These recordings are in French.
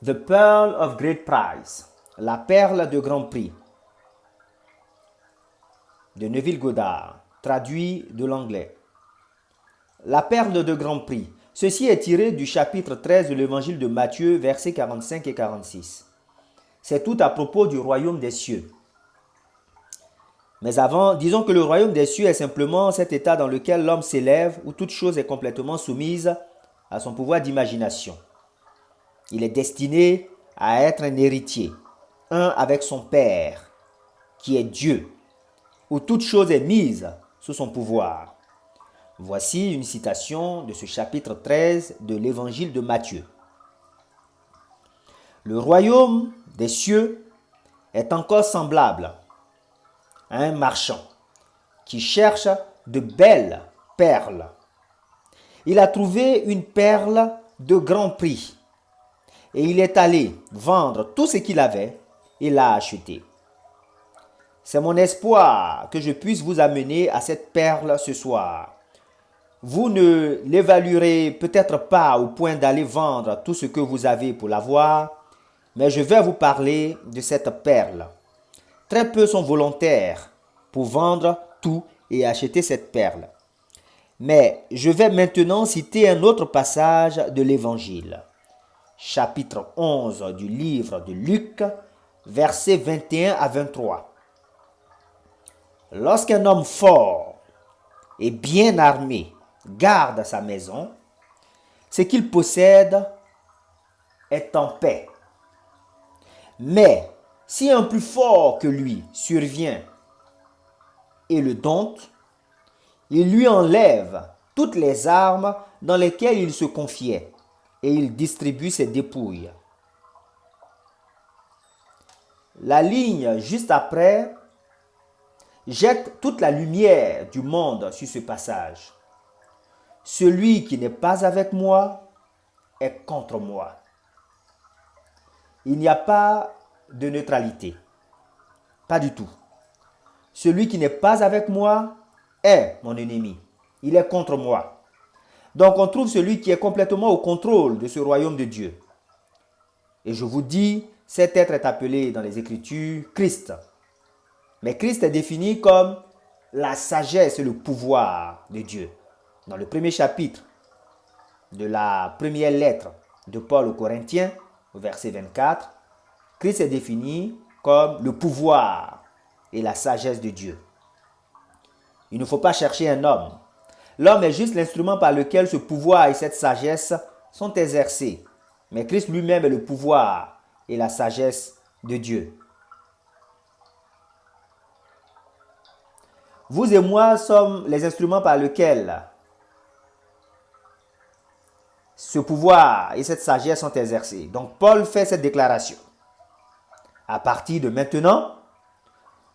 The Pearl of Great Price, la perle de grand prix, de Neville Goddard, traduit de l'anglais. La perle de grand prix. Ceci est tiré du chapitre 13 de l'évangile de Matthieu, versets 45 et 46. C'est tout à propos du royaume des cieux. Mais avant, disons que le royaume des cieux est simplement cet état dans lequel l'homme s'élève, où toute chose est complètement soumise à son pouvoir d'imagination. Il est destiné à être un héritier, un avec son Père, qui est Dieu, où toute chose est mise sous son pouvoir. Voici une citation de ce chapitre 13 de l'évangile de Matthieu. Le royaume des cieux est encore semblable à un marchand qui cherche de belles perles. Il a trouvé une perle de grand prix et il est allé vendre tout ce qu'il avait et l'a achetée. C'est mon espoir que je puisse vous amener à cette perle ce soir. Vous ne l'évaluerez peut-être pas au point d'aller vendre tout ce que vous avez pour l'avoir, mais je vais vous parler de cette perle. Très peu sont volontaires pour vendre tout et acheter cette perle. Mais je vais maintenant citer un autre passage de l'Évangile. Chapitre 11 du livre de Luc, versets 21 à 23. Lorsqu'un homme fort et bien armé garde sa maison, ce qu'il possède est en paix. Mais si un plus fort que lui survient et le dompte, il lui enlève toutes les armes dans lesquelles il se confiait et il distribue ses dépouilles. La ligne juste après jette toute la lumière du monde sur ce passage. Celui qui n'est pas avec moi est contre moi. Il n'y a pas de neutralité. Pas du tout. Celui qui n'est pas avec moi est mon ennemi. Il est contre moi. Donc on trouve celui qui est complètement au contrôle de ce royaume de Dieu. Et je vous dis, cet être est appelé dans les Écritures Christ. Mais Christ est défini comme la sagesse et le pouvoir de Dieu. Dans le premier chapitre de la première lettre de Paul aux Corinthiens, au verset 24, Christ est défini comme le pouvoir et la sagesse de Dieu. Il ne faut pas chercher un homme. L'homme est juste l'instrument par lequel ce pouvoir et cette sagesse sont exercés. Mais Christ lui-même est le pouvoir et la sagesse de Dieu. Vous et moi sommes les instruments par lesquels ce pouvoir et cette sagesse sont exercés. Donc Paul fait cette déclaration. À partir de maintenant,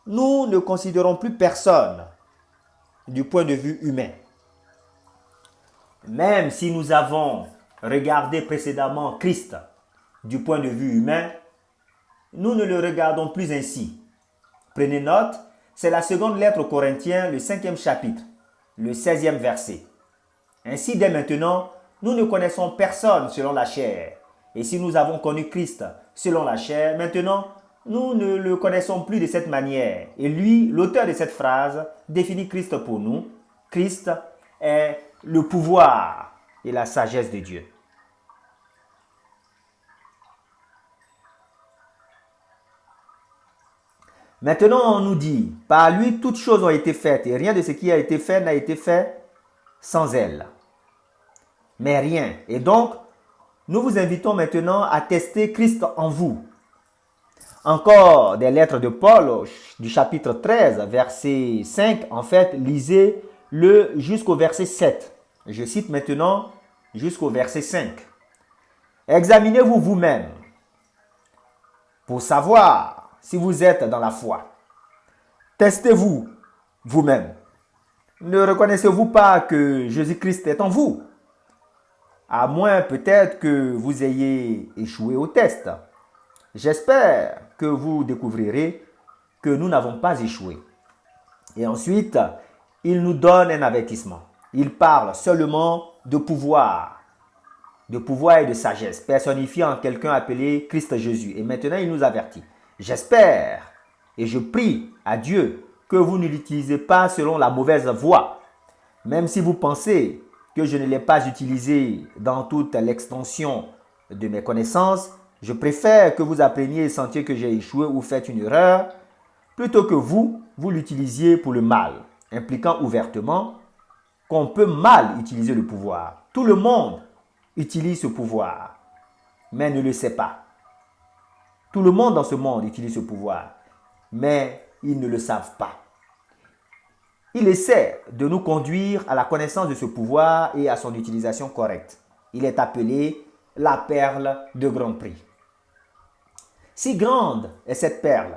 nous ne considérons plus personne du point de vue humain. Même si nous avons regardé précédemment Christ du point de vue humain, nous ne le regardons plus ainsi. Prenez note, c'est la seconde lettre aux Corinthiens, le 5e chapitre, le 16e verset. Ainsi, dès maintenant, nous ne connaissons personne selon la chair. Et si nous avons connu Christ selon la chair, maintenant, nous ne le connaissons plus de cette manière. Et lui, l'auteur de cette phrase, définit Christ pour nous. Christ est le pouvoir et la sagesse de Dieu. Maintenant, on nous dit, par lui, toutes choses ont été faites et rien de ce qui a été fait n'a été fait sans elle. Mais rien. Et donc, nous vous invitons maintenant à tester Christ en vous. Encore des lettres de Paul du chapitre 13, verset 5. En fait, lisez-le jusqu'au verset 7. Je cite maintenant jusqu'au verset 5. Examinez-vous vous-même pour savoir si vous êtes dans la foi. Testez-vous vous-même. Ne reconnaissez-vous pas que Jésus-Christ est en vous? À moins peut-être que vous ayez échoué au test. J'espère que vous découvrirez que nous n'avons pas échoué. Et ensuite, il nous donne un avertissement. Il parle seulement de pouvoir. de pouvoir et de sagesse, personnifié en quelqu'un appelé Christ Jésus. Et maintenant, il nous avertit. J'espère et je prie à Dieu que vous ne l'utilisez pas selon la mauvaise voie, même si vous pensez que je ne l'ai pas utilisé dans toute l'extension de mes connaissances. Je préfère que vous appreniez et sentiez que j'ai échoué ou fait une erreur, plutôt que vous l'utilisiez pour le mal, impliquant ouvertement qu'on peut mal utiliser le pouvoir. Tout le monde utilise ce pouvoir, mais ne le sait pas. Tout le monde dans ce monde utilise ce pouvoir, mais ils ne le savent pas. Il essaie de nous conduire à la connaissance de ce pouvoir et à son utilisation correcte. Il est appelé la perle de grand prix. Si grande est cette perle,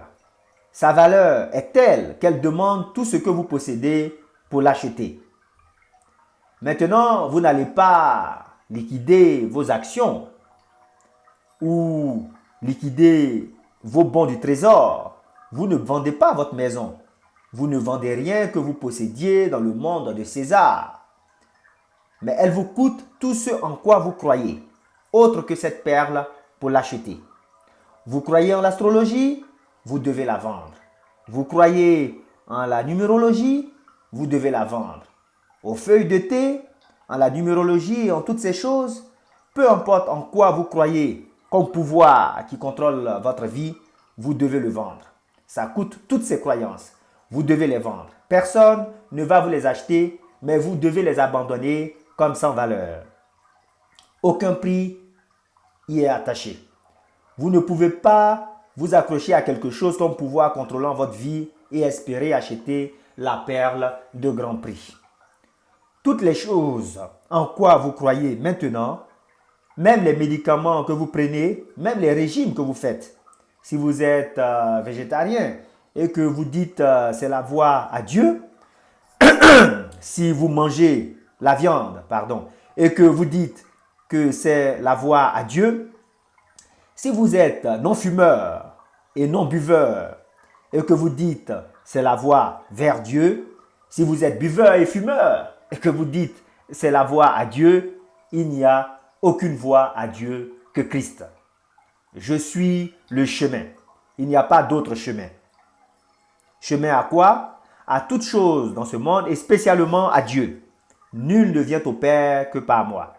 sa valeur est telle qu'elle demande tout ce que vous possédez pour l'acheter. Maintenant, vous n'allez pas liquider vos actions ou liquider vos bons du trésor. Vous ne vendez pas votre maison. Vous ne vendez rien que vous possédiez dans le monde de César. Mais elle vous coûte tout ce en quoi vous croyez, autre que cette perle pour l'acheter. Vous croyez en l'astrologie? Vous devez la vendre. Vous croyez en la numérologie? Vous devez la vendre. Aux feuilles de thé, en la numérologie et en toutes ces choses, peu importe en quoi vous croyez comme pouvoir qui contrôle votre vie, vous devez le vendre. Ça coûte toutes ces croyances. Vous devez les vendre. Personne ne va vous les acheter, mais vous devez les abandonner comme sans valeur. Aucun prix y est attaché. Vous ne pouvez pas vous accrocher à quelque chose comme pouvoir contrôlant votre vie et espérer acheter la perle de grand prix. Toutes les choses en quoi vous croyez maintenant, même les médicaments que vous prenez, même les régimes que vous faites. Si vous êtes végétarien et que vous dites c'est la voie à Dieu, si vous mangez la viande, et que vous dites que c'est la voie à Dieu, si vous êtes non-fumeur et non-buveur et que vous dites c'est la voie vers Dieu, si vous êtes buveur et fumeur et que vous dites c'est la voie à Dieu, il n'y a aucune voie à Dieu que Christ. Je suis le chemin. Il n'y a pas d'autre chemin. Chemin à quoi? À toute chose dans ce monde et spécialement à Dieu. Nul ne vient au Père que par moi.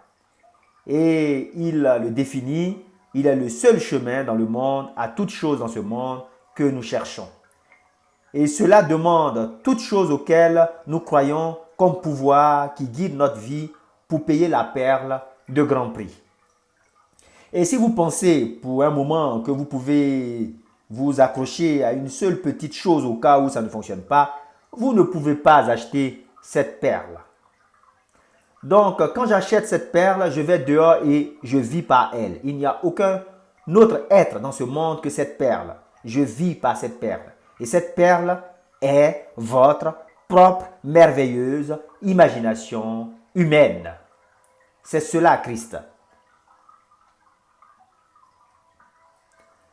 Et il le définit. Il est le seul chemin dans le monde, à toute chose dans ce monde que nous cherchons. Et cela demande toutes choses auxquelles nous croyons comme pouvoir qui guide notre vie pour payer la perle de grand prix. Et si vous pensez pour un moment que vous pouvez vous accrocher à une seule petite chose au cas où ça ne fonctionne pas, vous ne pouvez pas acheter cette perle. Donc, quand j'achète cette perle, je vais dehors et je vis par elle. Il n'y a aucun autre être dans ce monde que cette perle. Je vis par cette perle. Et cette perle est votre propre, merveilleuse imagination humaine. C'est cela, Christ.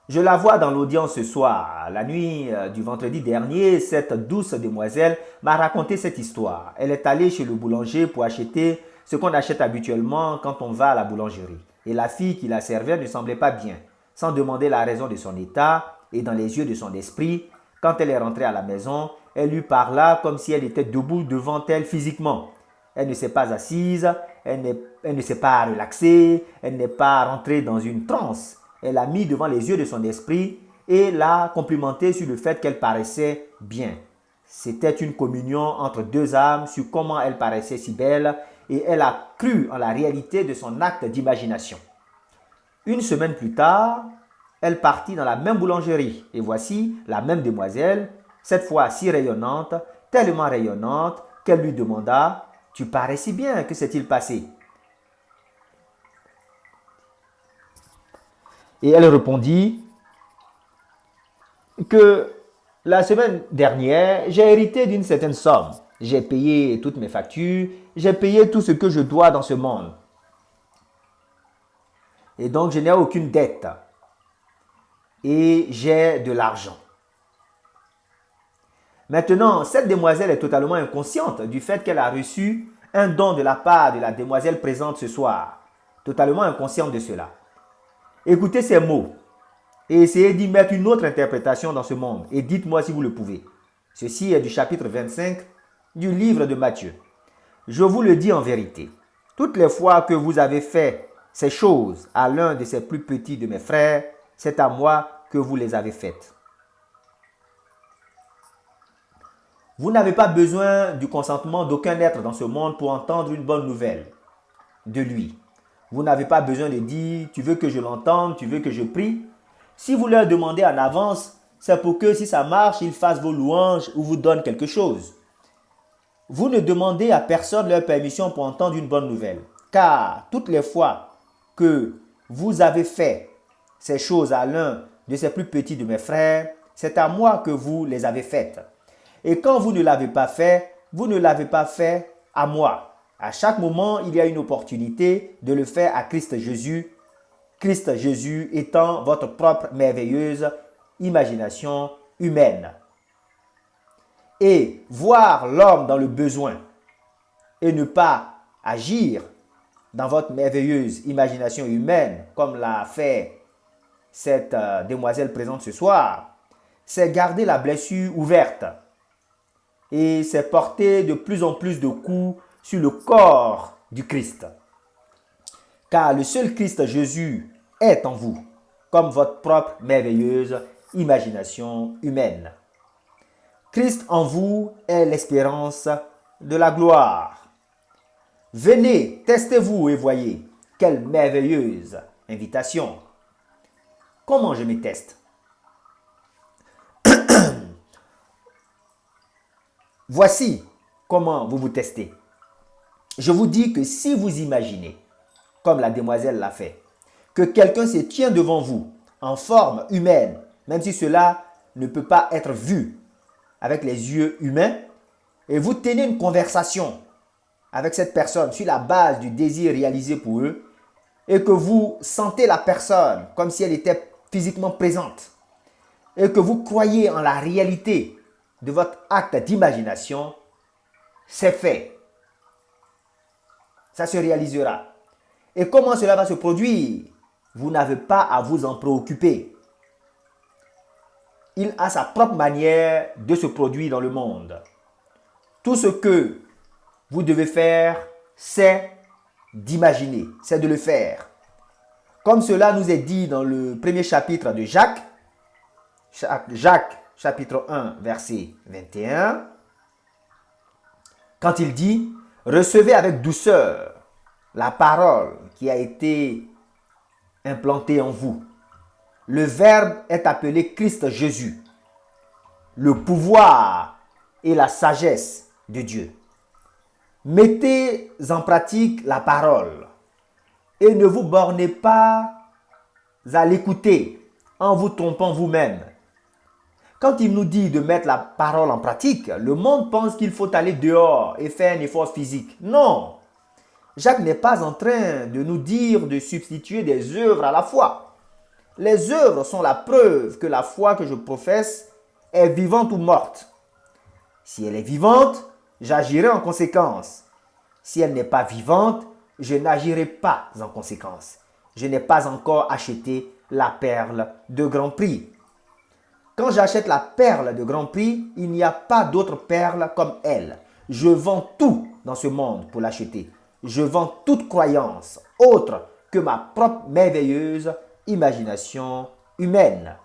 Je la vois dans l'audience ce soir. La nuit du vendredi dernier, cette douce demoiselle m'a raconté cette histoire. Elle est allée chez le boulanger pour acheter ce qu'on achète habituellement quand on va à la boulangerie. Et la fille qui la servait ne semblait pas bien. Sans demander la raison de son état et dans les yeux de son esprit, quand elle est rentrée à la maison, elle lui parla comme si elle était debout devant elle physiquement. Elle ne s'est pas assise, elle ne s'est pas relaxée, elle n'est pas rentrée dans une transe. Elle l'a mis devant les yeux de son esprit et l'a complimenté sur le fait qu'elle paraissait bien. C'était une communion entre deux âmes sur comment elle paraissait si belle et elle a cru en la réalité de son acte d'imagination. Une semaine plus tard, elle partit dans la même boulangerie et voici la même demoiselle, cette fois si rayonnante, tellement rayonnante qu'elle lui demanda « Tu parais si bien, que s'est-il passé ?» Et elle répondit que la semaine dernière, j'ai hérité d'une certaine somme. J'ai payé toutes mes factures, j'ai payé tout ce que je dois dans ce monde. Et donc, je n'ai aucune dette. Et j'ai de l'argent. Maintenant, cette demoiselle est totalement inconsciente du fait qu'elle a reçu un don de la part de la demoiselle présente ce soir. totalement inconsciente de cela. Écoutez ces mots et essayez d'y mettre une autre interprétation dans ce monde et dites-moi si vous le pouvez. Ceci est du chapitre 25 du livre de Matthieu. Je vous le dis en vérité, toutes les fois que vous avez fait ces choses à l'un de ces plus petits de mes frères, c'est à moi que vous les avez faites. Vous n'avez pas besoin du consentement d'aucun être dans ce monde pour entendre une bonne nouvelle de lui. Vous n'avez pas besoin de dire, tu veux que je l'entende, tu veux que je prie. Si vous leur demandez en avance, c'est pour que si ça marche, ils fassent vos louanges ou vous donnent quelque chose. Vous ne demandez à personne leur permission pour entendre une bonne nouvelle. Car toutes les fois que vous avez fait ces choses à l'un de ces plus petits de mes frères, c'est à moi que vous les avez faites. Et quand vous ne l'avez pas fait, vous ne l'avez pas fait à moi. À chaque moment, il y a une opportunité de le faire à Christ Jésus étant votre propre merveilleuse imagination humaine. Et voir l'homme dans le besoin et ne pas agir dans votre merveilleuse imagination humaine, comme l'a fait cette demoiselle présente ce soir, c'est garder la blessure ouverte et c'est porter de plus en plus de coups sur le corps du Christ. Car le seul Christ Jésus est en vous, comme votre propre merveilleuse imagination humaine. Christ en vous est l'espérance de la gloire. Venez, testez-vous et voyez quelle merveilleuse invitation. Comment je me teste? Voici comment vous vous testez. Je vous dis que si vous imaginez, comme la demoiselle l'a fait, que quelqu'un se tient devant vous en forme humaine, même si cela ne peut pas être vu avec les yeux humains, et vous tenez une conversation avec cette personne sur la base du désir réalisé pour eux, et que vous sentez la personne comme si elle était physiquement présente, et que vous croyez en la réalité de votre acte d'imagination, c'est fait. Ça se réalisera. Et comment cela va se produire? Vous n'avez pas à vous en préoccuper. Il a sa propre manière de se produire dans le monde. Tout ce que vous devez faire, c'est d'imaginer, c'est de le faire. Comme cela nous est dit dans le premier chapitre de Jacques, chapitre 1, verset 21, quand il dit « Recevez avec douceur la parole qui a été implantée en vous. Le Verbe est appelé Christ Jésus, le pouvoir et la sagesse de Dieu. Mettez en pratique la parole et ne vous bornez pas à l'écouter en vous trompant vous-même. » Quand il nous dit de mettre la parole en pratique, le monde pense qu'il faut aller dehors et faire un effort physique. Non! Jacques n'est pas en train de nous dire de substituer des œuvres à la foi. Les œuvres sont la preuve que la foi que je professe est vivante ou morte. Si elle est vivante, j'agirai en conséquence. Si elle n'est pas vivante, je n'agirai pas en conséquence. Je n'ai pas encore acheté la perle de grand prix. Quand j'achète la perle de grand prix, il n'y a pas d'autre perle comme elle. Je vends tout dans ce monde pour l'acheter. Je vends toute croyance autre que ma propre merveilleuse imagination humaine.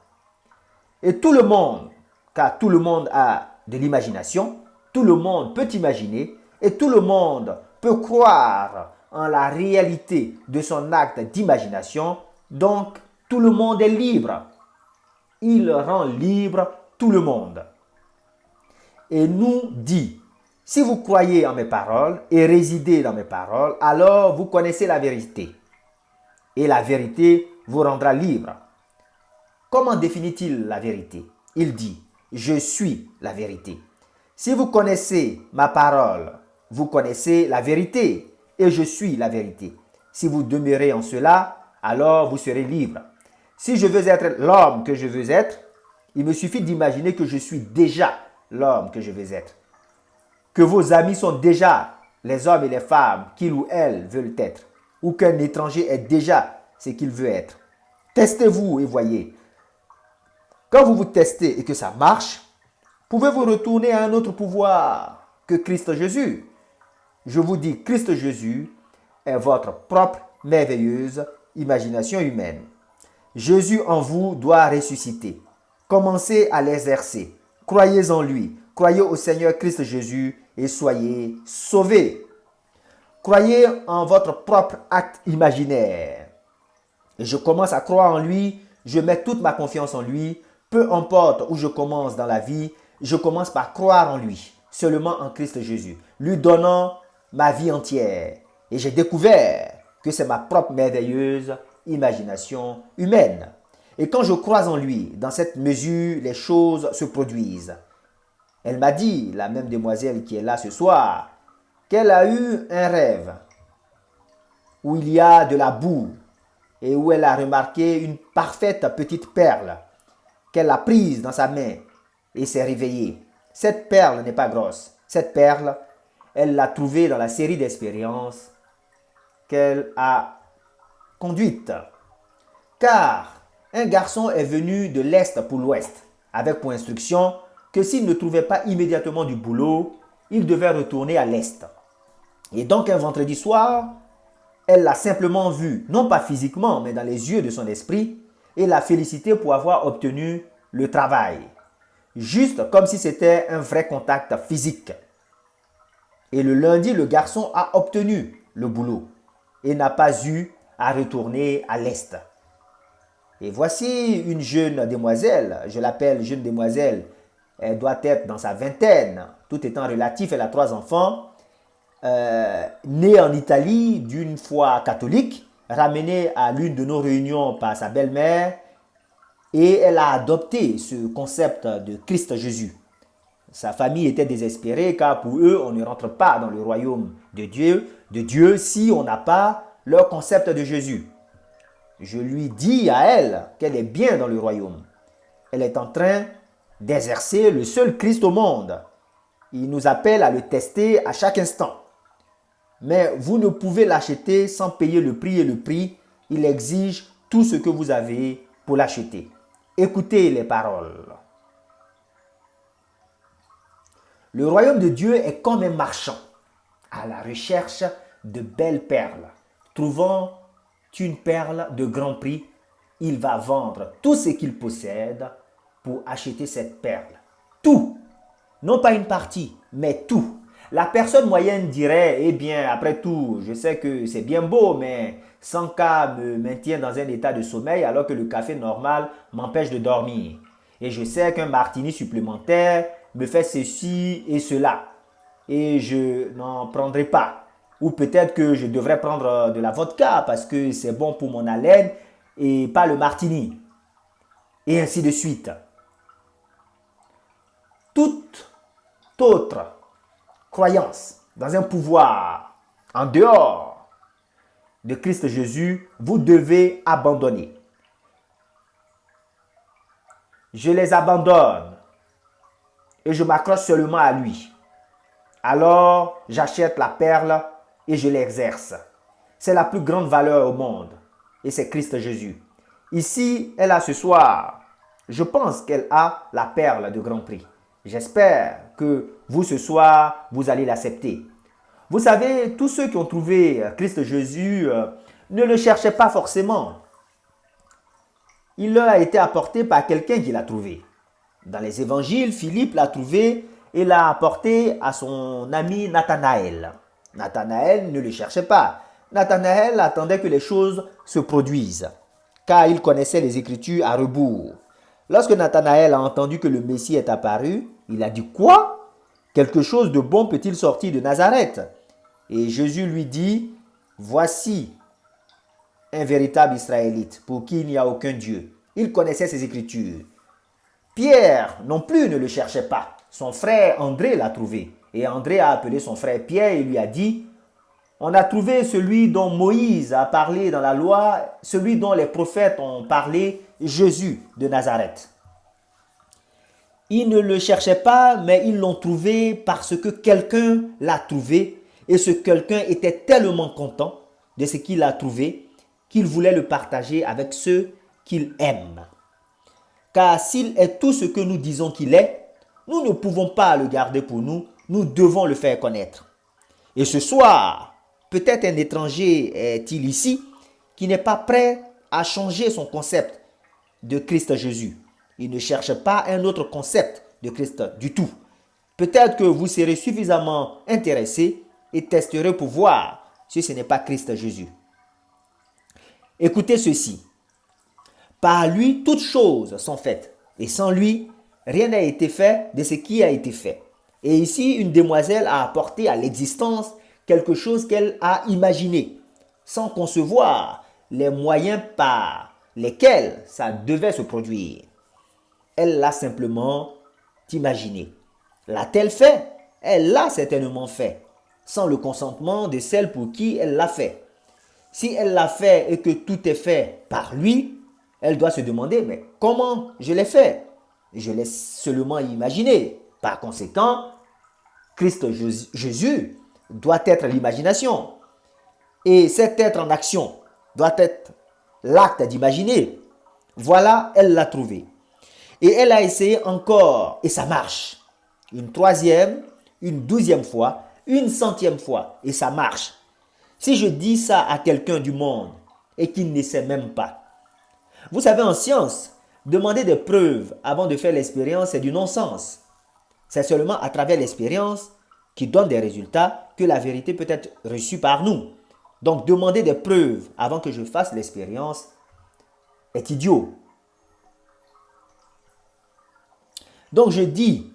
Et tout le monde, car tout le monde a de l'imagination, tout le monde peut imaginer et tout le monde peut croire en la réalité de son acte d'imagination. Donc, tout le monde est libre. Il rend libre tout le monde. Et nous dit, si vous croyez en mes paroles et résidez dans mes paroles, alors vous connaissez la vérité. Et la vérité vous rendra libre. Comment définit-il la vérité? Il dit, je suis la vérité. Si vous connaissez ma parole, vous connaissez la vérité et je suis la vérité. Si vous demeurez en cela, alors vous serez libre. Si je veux être l'homme que je veux être, il me suffit d'imaginer que je suis déjà l'homme que je veux être. Que vos amis sont déjà les hommes et les femmes qu'ils ou elles veulent être. ou qu'un étranger est déjà ce qu'il veut être. Testez-vous et voyez. Quand vous vous testez et que ça marche, pouvez-vous retourner à un autre pouvoir que Christ Jésus? Je vous dis, Christ Jésus est votre propre merveilleuse imagination humaine. Jésus en vous doit ressusciter. Commencez à l'exercer. Croyez en lui. Croyez au Seigneur Christ Jésus et soyez sauvés. Croyez en votre propre acte imaginaire. Et je commence à croire en lui. Je mets toute ma confiance en lui. Peu importe où je commence dans la vie, je commence par croire en lui, seulement en Christ Jésus, lui donnant ma vie entière. Et j'ai découvert que c'est ma propre merveilleuse imagination humaine. Et quand je crois en lui, dans cette mesure, les choses se produisent. Elle m'a dit, la même demoiselle qui est là ce soir, qu'elle a eu un rêve où il y a de la boue et où elle a remarqué une parfaite petite perle qu'elle a prise dans sa main et s'est réveillée. Cette perle n'est pas grosse. Cette perle, elle l'a trouvée dans la série d'expériences qu'elle a conduite. Car un garçon est venu de l'Est pour l'Ouest, avec pour instruction que s'il ne trouvait pas immédiatement du boulot, il devait retourner à l'Est. Et donc un vendredi soir, elle l'a simplement vu, non pas physiquement, mais dans les yeux de son esprit, et l'a félicité pour avoir obtenu le travail. Juste comme si c'était un vrai contact physique. Et le lundi, le garçon a obtenu le boulot et n'a pas eu à retourner à l'Est. Et voici une jeune demoiselle, je l'appelle jeune demoiselle, elle doit être dans sa vingtaine, tout étant relatif, elle a 3 enfants, née en Italie d'une foi catholique, ramenée à l'une de nos réunions par sa belle-mère, et elle a adopté ce concept de Christ Jésus. Sa famille était désespérée car pour eux, on ne rentre pas dans le royaume de Dieu si on n'a pas leur concept de Jésus. Je lui dis à elle qu'elle est bien dans le royaume. Elle est en train d'exercer le seul Christ au monde. Il nous appelle à le tester à chaque instant. Mais vous ne pouvez l'acheter sans payer le prix et le prix, il exige tout ce que vous avez pour l'acheter. Écoutez les paroles. Le royaume de Dieu est comme un marchand à la recherche de belles perles. Trouvant une perle de grand prix, il va vendre tout ce qu'il possède pour acheter cette perle. Tout. Non pas une partie, mais tout. La personne moyenne dirait, eh bien, après tout, je sais que c'est bien beau, mais 100K me maintient dans un état de sommeil alors que le café normal m'empêche de dormir. Et je sais qu'un martini supplémentaire me fait ceci et cela. Et je n'en prendrai pas. Ou peut-être que je devrais prendre de la vodka parce que c'est bon pour mon haleine et pas le martini. Et ainsi de suite. Toute autre croyance dans un pouvoir en dehors de Christ Jésus, vous devez abandonner. Je les abandonne et je m'accroche seulement à lui. Alors, j'achète la perle et je l'exerce. C'est la plus grande valeur au monde et c'est Christ Jésus. Ici, elle a ce soir, je pense qu'elle a la perle de grand prix. J'espère que vous, ce soir, vous allez l'accepter. Vous savez, tous ceux qui ont trouvé Christ Jésus ne le cherchaient pas forcément. Il leur a été apporté par quelqu'un qui l'a trouvé. Dans les évangiles, Philippe l'a trouvé et l'a apporté à son ami Nathanaël. Nathanaël ne le cherchait pas. Nathanaël attendait que les choses se produisent, car il connaissait les Écritures à rebours. Lorsque Nathanaël a entendu que le Messie est apparu, il a dit « Quoi? Quelque chose de bon peut-il sortir de Nazareth ?» Et Jésus lui dit « Voici un véritable Israélite pour qui il n'y a aucun Dieu. » Il connaissait ses Écritures. Pierre non plus ne le cherchait pas. Son frère André l'a trouvé. Et André a appelé son frère Pierre et lui a dit « On a trouvé celui dont Moïse a parlé dans la loi, celui dont les prophètes ont parlé, Jésus de Nazareth. » Ils ne le cherchaient pas, mais ils l'ont trouvé parce que quelqu'un l'a trouvé et ce quelqu'un était tellement content de ce qu'il a trouvé qu'il voulait le partager avec ceux qu'il aime. Car s'il est tout ce que nous disons qu'il est, nous ne pouvons pas le garder pour nous, nous devons le faire connaître. Et ce soir, peut-être un étranger est-il ici qui n'est pas prêt à changer son concept de Christ Jésus. Il ne cherche pas un autre concept de Christ du tout. Peut-être que vous serez suffisamment intéressé et testerez pour voir si ce n'est pas Christ Jésus. Écoutez ceci. Par lui, toutes choses sont faites. Et sans lui, rien n'a été fait de ce qui a été fait. Et ici, une demoiselle a apporté à l'existence quelque chose qu'elle a imaginé, sans concevoir les moyens par lesquels ça devait se produire. Elle l'a simplement imaginé. L'a-t-elle fait? Elle l'a certainement fait, sans le consentement de celle pour qui elle l'a fait. Si elle l'a fait et que tout est fait par lui, elle doit se demander, mais comment je l'ai fait? Je l'ai seulement imaginé. Par conséquent, Christ Jésus doit être l'imagination. Et cet être en action doit être l'acte d'imaginer. Voilà, elle l'a trouvé. Et elle a essayé encore, et ça marche. Une troisième, une 12e fois, une 100e fois, et ça marche. Si je dis ça à quelqu'un du monde et qu'il ne sait même pas, vous savez, en science, demander des preuves avant de faire l'expérience, c'est du non-sens. C'est seulement à travers l'expérience qui donne des résultats que la vérité peut être reçue par nous. Donc, demander des preuves avant que je fasse l'expérience est idiot. Donc, je dis,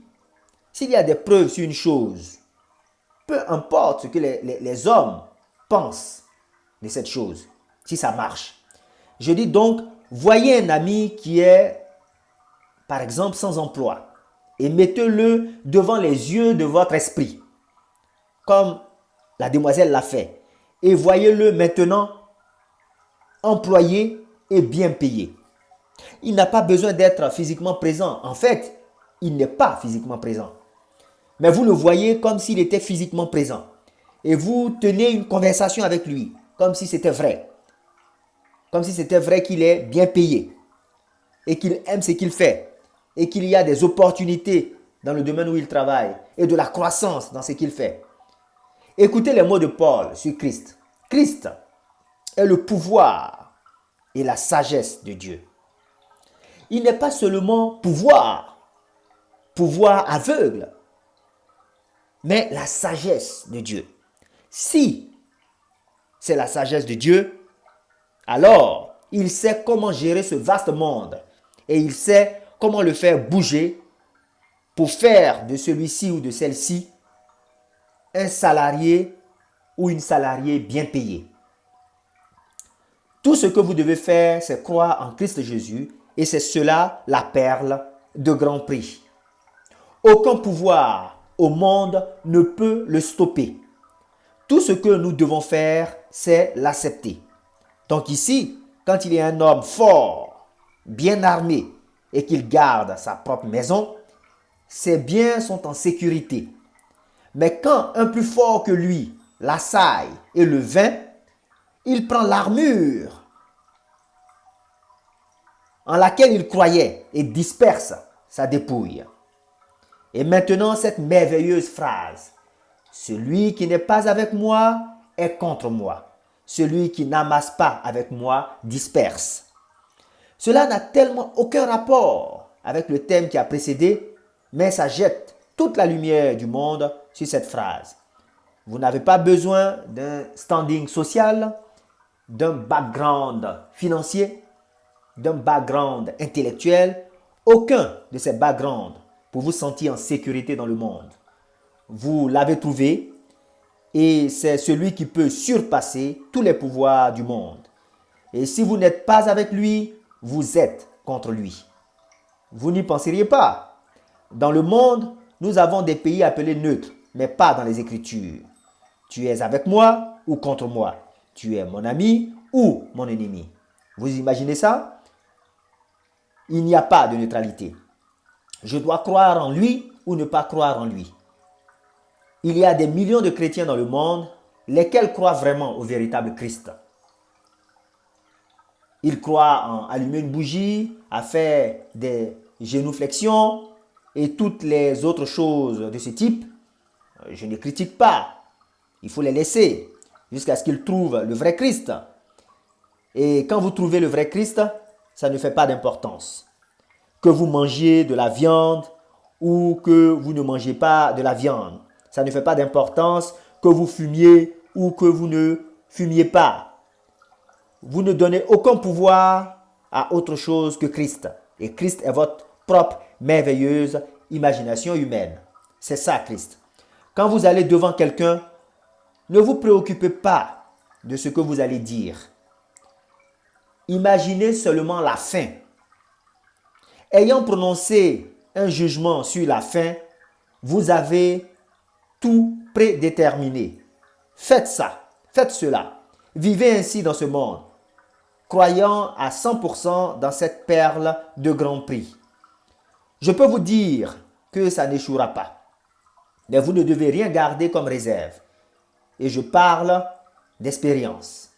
s'il y a des preuves sur une chose, peu importe ce que les hommes pensent de cette chose, si ça marche. Je dis donc, voyez un ami qui est, par exemple, sans emploi et mettez-le devant les yeux de votre esprit, comme la demoiselle l'a fait. Et voyez-le maintenant employé et bien payé. Il n'a pas besoin d'être physiquement présent. En fait, il n'est pas physiquement présent. Mais vous le voyez comme s'il était physiquement présent. Et vous tenez une conversation avec lui, comme si c'était vrai. Comme si c'était vrai qu'il est bien payé et qu'il aime ce qu'il fait et qu'il y a des opportunités dans le domaine où il travaille et de la croissance dans ce qu'il fait. Écoutez les mots de Paul sur Christ. Christ est le pouvoir et la sagesse de Dieu. Il n'est pas seulement pouvoir aveugle, mais la sagesse de Dieu. Si c'est la sagesse de Dieu, alors il sait comment gérer ce vaste monde et il sait comment le faire bouger pour faire de celui-ci ou de celle-ci un salarié ou une salariée bien payée. Tout ce que vous devez faire, c'est croire en Christ Jésus et c'est cela la perle de grand prix. Aucun pouvoir au monde ne peut le stopper. Tout ce que nous devons faire, c'est l'accepter. Donc ici, quand il y a un homme fort, bien armé et qu'il garde sa propre maison, ses biens sont en sécurité. Mais quand un plus fort que lui l'assaille et le vainc, il prend l'armure en laquelle il croyait et disperse sa dépouille. Et maintenant, cette merveilleuse phrase. Celui qui n'est pas avec moi est contre moi. Celui qui n'amasse pas avec moi disperse. Cela n'a tellement aucun rapport avec le thème qui a précédé, mais ça jette toute la lumière du monde sur cette phrase. Vous n'avez pas besoin d'un standing social, d'un background financier, d'un background intellectuel, aucun de ces backgrounds pour vous sentir en sécurité dans le monde. Vous l'avez trouvé et c'est celui qui peut surpasser tous les pouvoirs du monde. Et si vous n'êtes pas avec lui, vous êtes contre lui. Vous n'y penseriez pas. Dans le monde, nous avons des pays appelés neutres, mais pas dans les Écritures. Tu es avec moi ou contre moi. Tu es mon ami ou mon ennemi. Vous imaginez ça? Il n'y a pas de neutralité. Je dois croire en lui ou ne pas croire en lui. Il y a des millions de chrétiens dans le monde lesquels croient vraiment au véritable Christ. Ils croient en allumer une bougie, à faire des génuflexions et toutes les autres choses de ce type. Je ne critique pas. Il faut les laisser jusqu'à ce qu'ils trouvent le vrai Christ. Et quand vous trouvez le vrai Christ, ça ne fait pas d'importance. Que vous mangiez de la viande ou que vous ne mangez pas de la viande. Ça ne fait pas d'importance que vous fumiez ou que vous ne fumiez pas. Vous ne donnez aucun pouvoir à autre chose que Christ. Et Christ est votre propre merveilleuse imagination humaine. C'est ça, Christ. Quand vous allez devant quelqu'un, ne vous préoccupez pas de ce que vous allez dire. Imaginez seulement la fin. Ayant prononcé un jugement sur la fin, vous avez tout prédéterminé. Faites ça, faites cela. Vivez ainsi dans ce monde, croyant à 100% dans cette perle de grand prix. Je peux vous dire que ça n'échouera pas. Mais vous ne devez rien garder comme réserve. Et je parle d'expérience.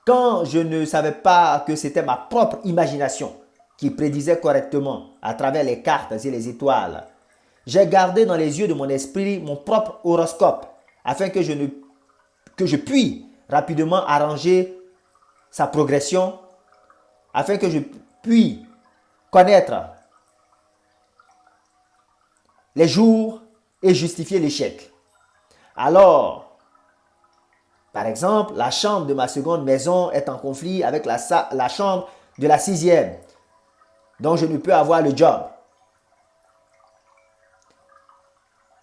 Quand je ne savais pas que c'était ma propre imagination qui prédisait correctement à travers les cartes et les étoiles, j'ai gardé dans les yeux de mon esprit mon propre horoscope afin que je puisse rapidement arranger sa progression, afin que je puisse connaître les jours et justifier l'échec. Alors, par exemple, la chambre de ma seconde maison est en conflit avec la chambre de la sixième, donc je ne peux avoir le job.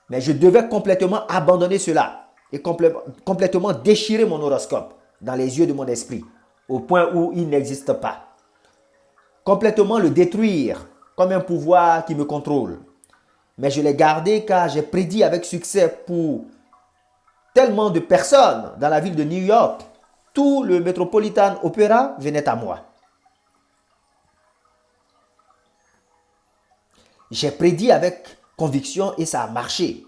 Mais je devais complètement abandonner cela et complètement déchirer mon horoscope dans les yeux de mon esprit, au point où il n'existe pas. Complètement le détruire comme un pouvoir qui me contrôle. Mais je l'ai gardé car j'ai prédit avec succès pour tellement de personnes dans la ville de New York. Tout le Metropolitan Opera venait à moi. J'ai prédit avec conviction et ça a marché.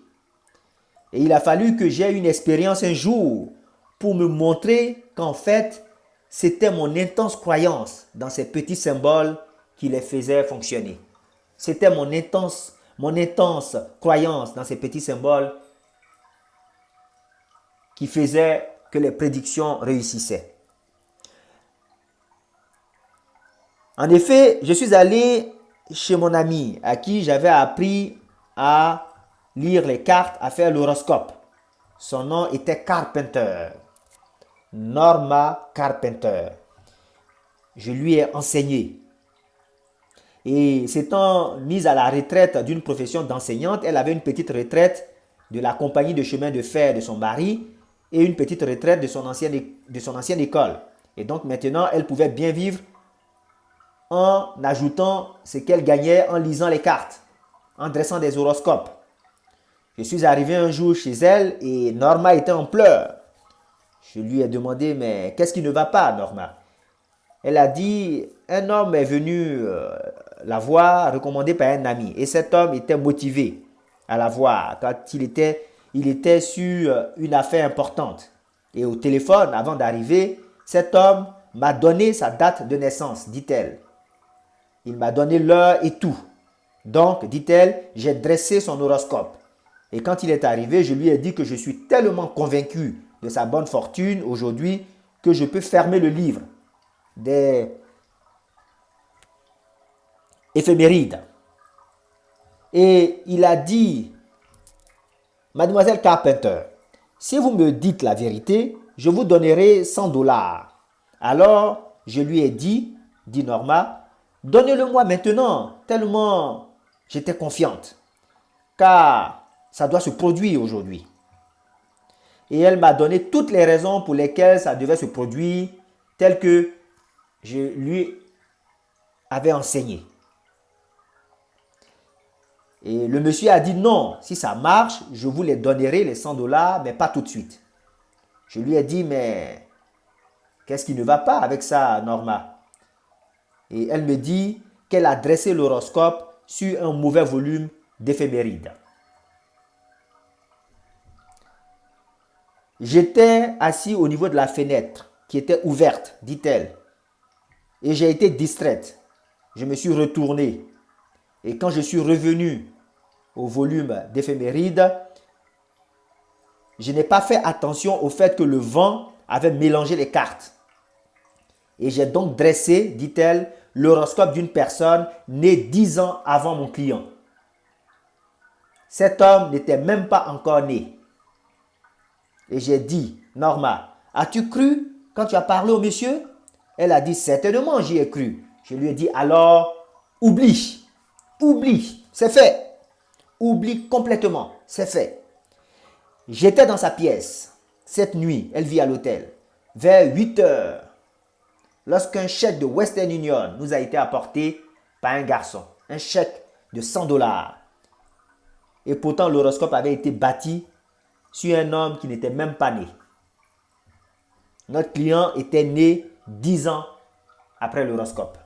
Et il a fallu que j'aie une expérience un jour pour me montrer qu'en fait, c'était mon intense croyance dans ces petits symboles qui les faisaient fonctionner. C'était mon intense croyance dans ces petits symboles qui faisait que les prédictions réussissaient. En effet, je suis allé chez mon ami à qui j'avais appris à lire les cartes, à faire l'horoscope. Son nom était Carpenter. Norma Carpenter. Je lui ai enseigné. Et s'étant mise à la retraite d'une profession d'enseignante, elle avait une petite retraite de la compagnie de chemin de fer de son mari et une petite retraite de son ancienne école. Et donc maintenant, elle pouvait bien vivre en ajoutant ce qu'elle gagnait en lisant les cartes, en dressant des horoscopes. Je suis arrivé un jour chez elle et Norma était en pleurs. Je lui ai demandé, mais qu'est-ce qui ne va pas, Norma? Elle a dit, un homme est venu la voir, recommandé par un ami. Et cet homme était motivé à la voir quand il était sur une affaire importante. Et au téléphone, avant d'arriver, cet homme m'a donné sa date de naissance, dit-elle. Il m'a donné l'heure et tout. Donc, dit-elle, j'ai dressé son horoscope. Et quand il est arrivé, je lui ai dit que je suis tellement convaincu de sa bonne fortune aujourd'hui que je peux fermer le livre des éphémérides. Et il a dit, Mademoiselle Carpenter, si vous me dites la vérité, je vous donnerai 100 dollars. Alors, je lui ai dit Norma, donnez-le-moi maintenant, tellement j'étais confiante, car ça doit se produire aujourd'hui. Et elle m'a donné toutes les raisons pour lesquelles ça devait se produire, telles que je lui avais enseigné. Et le monsieur a dit non, si ça marche, je vous les donnerai les 100 dollars, mais pas tout de suite. Je lui ai dit, mais qu'est-ce qui ne va pas avec ça, Norma? Et elle me dit qu'elle a dressé l'horoscope sur un mauvais volume d'éphémérides. J'étais assis au niveau de la fenêtre qui était ouverte, dit-elle. Et j'ai été distraite. Je me suis retournée. Et quand je suis revenu au volume d'éphéméride, je n'ai pas fait attention au fait que le vent avait mélangé les cartes. Et j'ai donc dressé, dit-elle, l'horoscope d'une personne née 10 ans avant mon client. Cet homme n'était même pas encore né. Et j'ai dit, Norma, as-tu cru quand tu as parlé au monsieur? Elle a dit, certainement, j'y ai cru. Je lui ai dit, alors, oublie, c'est fait. Oublie complètement, c'est fait. J'étais dans sa pièce. Cette nuit, elle vit à l'hôtel. Vers 8 heures, lorsqu'un chèque de Western Union nous a été apporté par un garçon. Un chèque de $100. Et pourtant, l'horoscope avait été bâti sur un homme qui n'était même pas né. Notre client était né 10 ans après l'horoscope.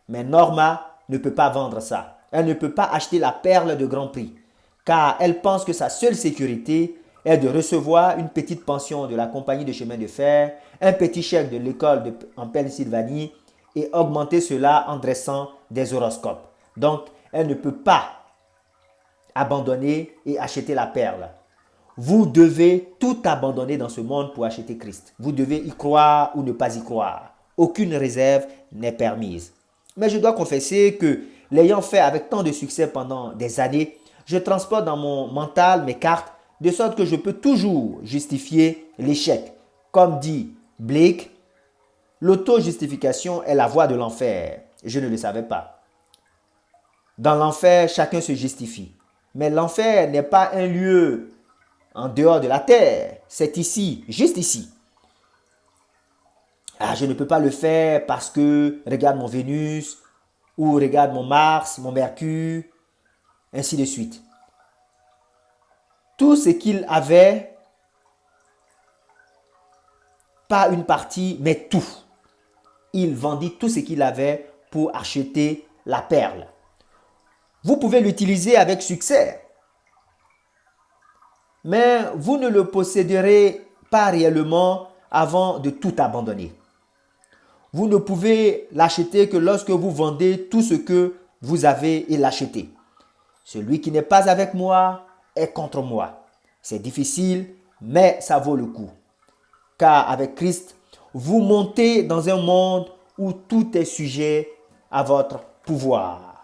Mais Norma ne peut pas vendre ça. Elle ne peut pas acheter la perle de grand prix, car elle pense que sa seule sécurité est de recevoir une petite pension de la compagnie de chemin de fer, un petit chèque de l'école en Pennsylvanie et augmenter cela en dressant des horoscopes. Donc, elle ne peut pas abandonner et acheter la perle. Vous devez tout abandonner dans ce monde pour acheter Christ. Vous devez y croire ou ne pas y croire. Aucune réserve n'est permise. Mais je dois confesser que, l'ayant fait avec tant de succès pendant des années, je transporte dans mon mental mes cartes de sorte que je peux toujours justifier l'échec. Comme dit Blake, l'auto-justification est la voie de l'enfer. Je ne le savais pas. Dans l'enfer, chacun se justifie. Mais l'enfer n'est pas un lieu en dehors de la terre. C'est ici, juste ici. Je ne peux pas le faire parce que regarde mon Vénus, ou regarde mon Mars, mon Mercure, ainsi de suite. Tout ce qu'il avait, pas une partie, mais tout. Il vendit tout ce qu'il avait pour acheter la perle. Vous pouvez l'utiliser avec succès, mais vous ne le posséderez pas réellement avant de tout abandonner. Vous ne pouvez l'acheter que lorsque vous vendez tout ce que vous avez et l'achetez. Celui qui n'est pas avec moi est contre moi. C'est difficile, mais ça vaut le coup. Car avec Christ, vous montez dans un monde où tout est sujet à votre pouvoir.